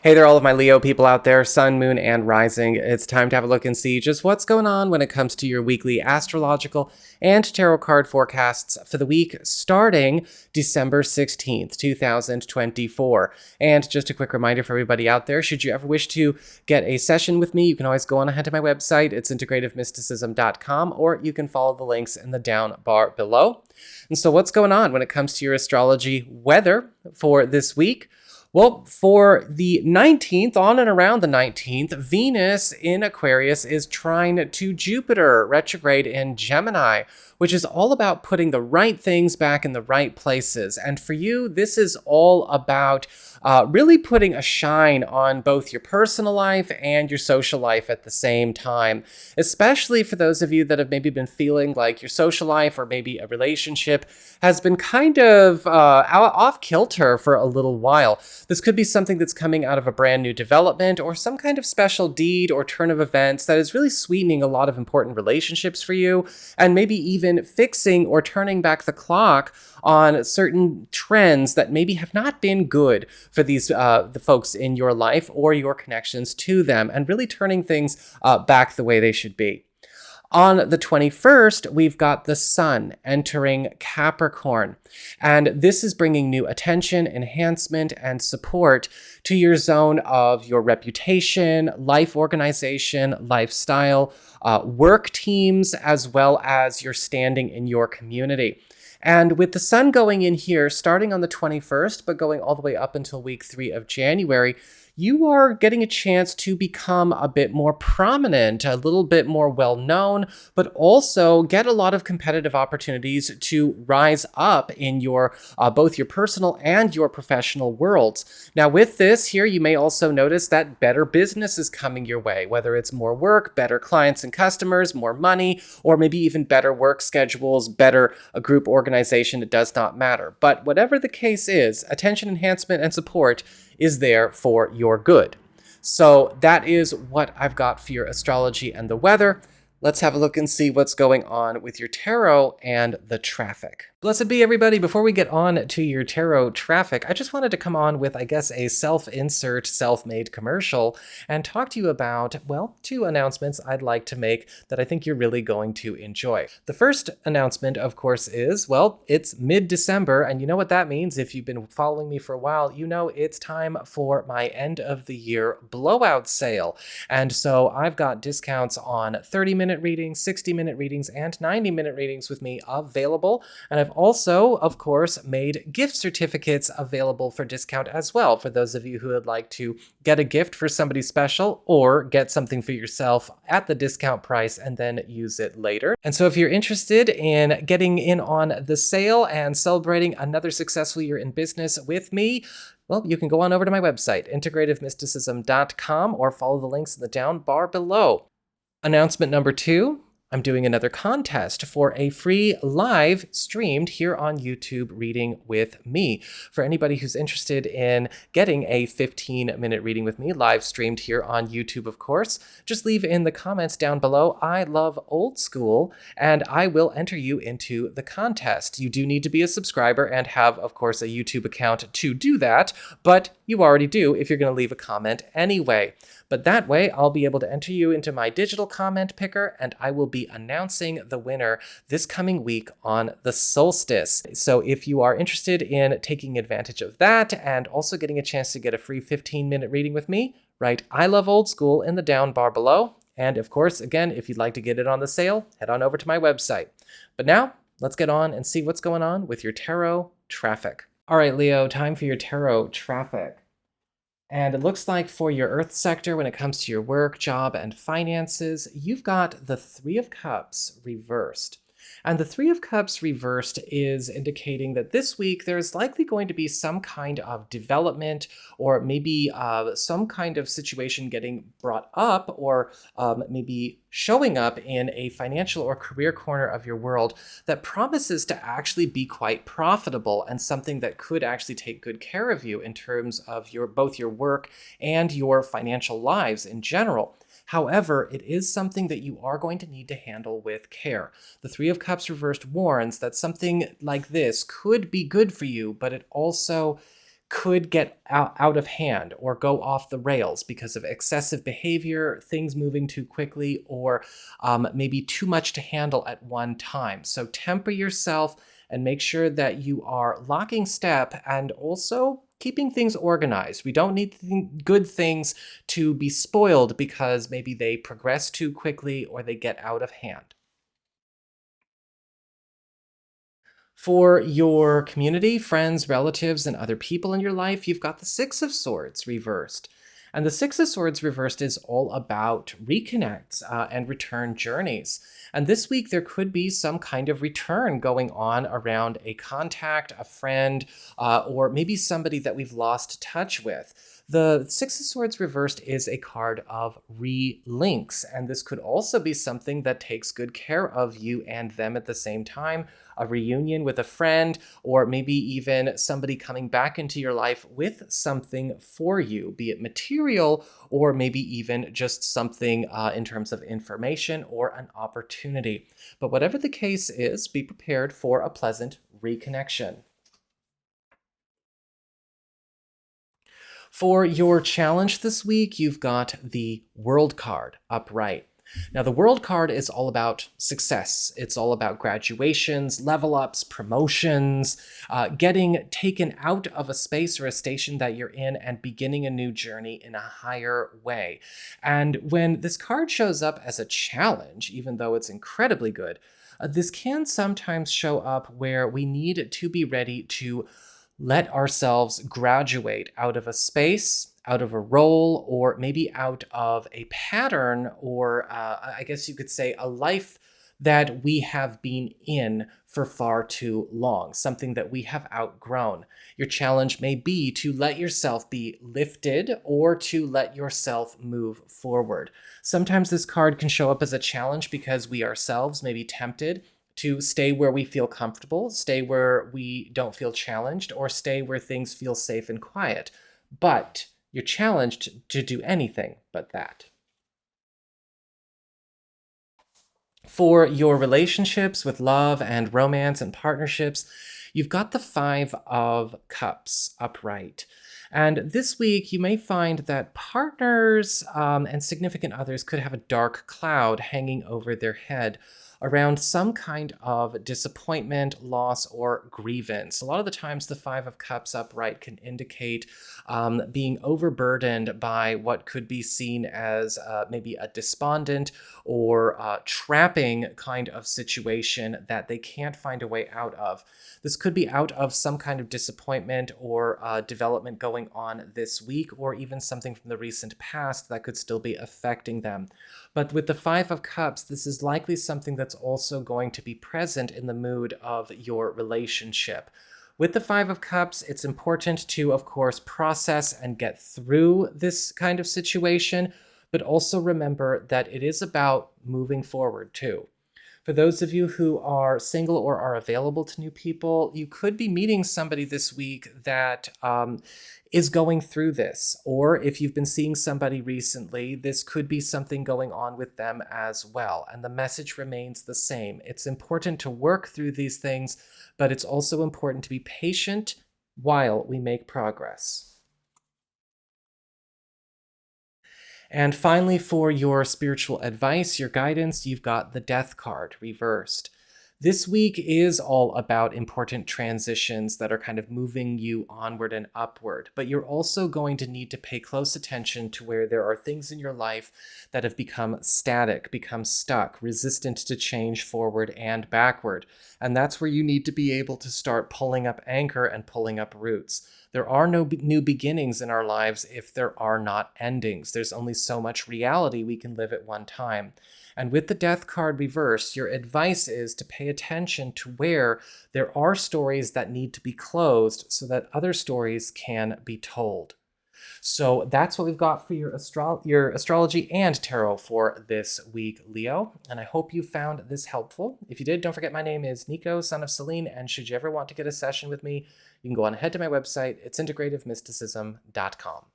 Hey there, all of my Leo people out there, Sun, Moon, and Rising. It's time to have a look and see just what's going on when it comes to your weekly astrological and tarot card forecasts for the week starting December 16th, 2024. And just a quick reminder for everybody out there, should you ever wish to get a session with me, you can always go on ahead to my website. It's integrativemysticism.com, or you can follow the links in the down bar below. And so what's going on when it comes to your astrology weather for this week? Well, for the 19th, on and around the 19th, Venus in Aquarius is trine to Jupiter, retrograde in Gemini, which is all about putting the right things back in the right places. And for you, this is all about really putting a shine on both your personal life and your social life at the same time, especially for those of you that have maybe been feeling like your social life or maybe a relationship has been kind of off kilter for a little while. This could be something that's coming out of a brand new development or some kind of special deed or turn of events that is really sweetening a lot of important relationships for you, and maybe even fixing or turning back the clock on certain trends that maybe have not been good for these the folks in your life or your connections to them, and really turning things back the way they should be. On the 21st, we've got the Sun entering Capricorn, and this is bringing new attention, enhancement, and support to your zone of your reputation, life organization, lifestyle, work teams, as well as your standing in your community. And with the Sun going in here, starting on the 21st, but going all the way up until week 3 of January, you are getting a chance to become a bit more prominent, a little bit more well-known, but also get a lot of competitive opportunities to rise up in your both your personal and your professional worlds. Now, with this here, you may also notice that better business is coming your way, whether it's more work, better clients and customers, more money, or maybe even better work schedules, better group organization. It does not matter. But whatever the case is, attention enhancement and support is there for your good. So that is what I've got for your astrology and the weather. Let's have a look and see what's going on with your tarot and the traffic. Blessed be everybody. Before we get on to your tarot traffic, I just wanted to come on with, I guess, a self-insert, self-made commercial and talk to you about, well, 2 announcements I'd like to make that I think you're really going to enjoy. The first announcement, of course, is, well, it's mid-December, and you know what that means. If you've been following me for a while, you know it's time for my end of the year blowout sale. And so I've got discounts on 30-minute readings, 60-minute readings, and 90-minute readings with me available. And I've also, of course, made gift certificates available for discount as well, for those of you who would like to get a gift for somebody special or get something for yourself at the discount price and then use it later. And so if you're interested in getting in on the sale and celebrating another successful year in business with me, well, you can go on over to my website, integrativemysticism.com, or follow the links in the down bar below. Announcement number 2. I'm doing another contest for a free live streamed here on YouTube reading with me. For anybody who's interested in getting a 15-minute reading with me, live streamed here on YouTube, of course, just leave in the comments down below, "I love old school," and I will enter you into the contest. You do need to be a subscriber and have, of course, a YouTube account to do that, but you already do if you're going to leave a comment anyway. But that way, I'll be able to enter you into my digital comment picker, and I will be announcing the winner this coming week on the solstice. So if you are interested in taking advantage of that and also getting a chance to get a free 15-minute reading with me, write "I love old school" in the down bar below. And of course, again, if you'd like to get it on the sale, head on over to my website. But now, let's get on and see what's going on with your tarot traffic. All right, Leo, time for your tarot traffic. And it looks like for your Earth sector, when it comes to your work, job, and finances, you've got the 3 of Cups reversed. And the 3 of Cups reversed is indicating that this week there's likely going to be some kind of development, or maybe some kind of situation getting brought up, or maybe showing up in a financial or career corner of your world that promises to actually be quite profitable and something that could actually take good care of you in terms of both your work and your financial lives in general. However, it is something that you are going to need to handle with care. The 3 of Cups reversed warns that something like this could be good for you, but it also could get out of hand or go off the rails because of excessive behavior, things moving too quickly, or maybe too much to handle at one time. So temper yourself and make sure that you are locking step and also keeping things organized. We don't need good things to be spoiled because maybe they progress too quickly or they get out of hand. For your community, friends, relatives, and other people in your life, you've got the Six of Swords reversed. And the Six of Swords reversed is all about reconnects and return journeys. And this week, there could be some kind of return going on around a contact, a friend, or maybe somebody that we've lost touch with. The Six of Swords reversed is a card of relinks, and this could also be something that takes good care of you and them at the same time. A reunion with a friend, or maybe even somebody coming back into your life with something for you, be it material or maybe even just something in terms of information or an opportunity. But whatever the case is, be prepared for a pleasant reconnection. For your challenge this week, you've got the World card upright. Now, the World card is all about success. It's all about graduations, level ups, promotions, getting taken out of a space or a station that you're in and beginning a new journey in a higher way. And when this card shows up as a challenge, even though it's incredibly good, this can sometimes show up where we need to be ready to let ourselves graduate out of a space, out of a role, or maybe out of a pattern, or I guess you could say a life that we have been in for far too long, something that we have outgrown. Your challenge may be to let yourself be lifted or to let yourself move forward. Sometimes this card can show up as a challenge because we ourselves may be tempted to stay where we feel comfortable, stay where we don't feel challenged, or stay where things feel safe and quiet. But you're challenged to do anything but that. For your relationships with love and romance and partnerships, you've got the Five of Cups upright. And this week, you may find that partners and significant others could have a dark cloud hanging over their head around some kind of disappointment, loss, or grievance. A lot of the times, the Five of Cups upright can indicate being overburdened by what could be seen as maybe a despondent or trapping kind of situation that they can't find a way out of. This could be out of some kind of disappointment or development going on this week, or even something from the recent past that could still be affecting them. But with the Five of Cups, this is likely something that's also going to be present in the mood of your relationship. With the Five of Cups, it's important to, of course, process and get through this kind of situation, but also remember that it is about moving forward too. For those of you who are single or are available to new people, you could be meeting somebody this week that is going through this. Or if you've been seeing somebody recently, this could be something going on with them as well. And the message remains the same. It's important to work through these things, but it's also important to be patient while we make progress. And finally, for your spiritual advice, your guidance, you've got the Death card reversed. This week is all about important transitions that are kind of moving you onward and upward, but you're also going to need to pay close attention to where there are things in your life that have become static, become stuck, resistant to change forward and backward. And that's where you need to be able to start pulling up anchor and pulling up roots. There are no new beginnings in our lives if there are not endings. There's only so much reality we can live at one time. And with the Death card reversed, your advice is to pay attention to where there are stories that need to be closed so that other stories can be told. So that's what we've got for your astrology and tarot for this week, Leo. And I hope you found this helpful. If you did, don't forget my name is Nico, Son of Selene. And should you ever want to get a session with me, you can go on ahead to my website. It's integrativemysticism.com.